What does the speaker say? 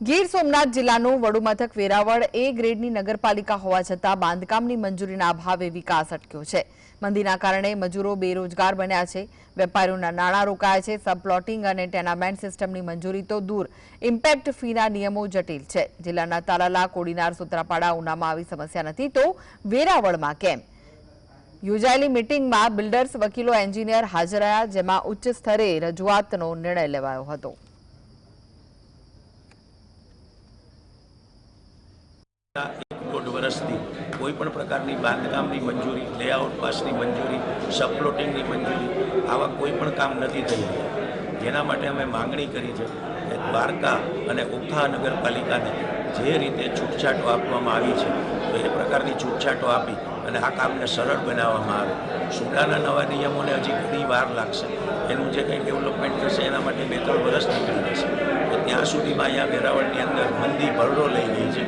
ગીર સોમનાથ જિલ્લાનું વડુ મથક વેરાવળ એ ગ્રેડની નગરપાલિકા હોવા છતાં બાંધકામની મંજૂરીના અભાવે વિકાસ અટક્યો છે। મંદીના કારણે મજૂરો બેરોજગાર બન્યા છે। વેપારીઓના નાણાં રોકાયા છે। સબપ્લોટિંગ અને ટેનામેન્ટ સિસ્ટમની મંજૂરી તો દૂર, ઇમ્પેક્ટ ફીના નિયમો જટિલ છે। જિલ્લાના તાલાલા, કોડીનાર, સૂત્રાપાડા, ઉનામાં આવી સમસ્યા નથી તો વેરાવળમાં કેમ? યોજાયેલી મીટિંગમાં બિલ્ડર્સ, વકીલો, એન્જિનિયર હાજર રહ્યા, જેમાં ઉચ્ચ સ્તરે રજૂઆતનો નિર્ણય લેવાયો હતો। दौड़ वर्षथी कोईपण प्रकारनी बांधकामनी मंजूरी, लेआउट पासनी मंजूरी, सबप्लोटिंगनी मंजूरी आवा कोईपण काम नहीं थई रह्या। जेना माटे अमे मांगणी करी छे के द्वारका अने ओखा नगरपालिकाने जे रीते छूटछाटो आपवामां आवी छे तो ए प्रकारनी छूटछाटो आपी अने आ कामने सरळ बनाववामां आवे। सुडाना नवा नियमोने हजी घणी वार लागशे। एनुं जे कंई डेवलपमेंट थशे एना माटे 2-3 वर्ष નીકળી જશે। तो त्यां सुधीमां अहींया वेरावळनी अंदर मंदी भरडो लई गई छे।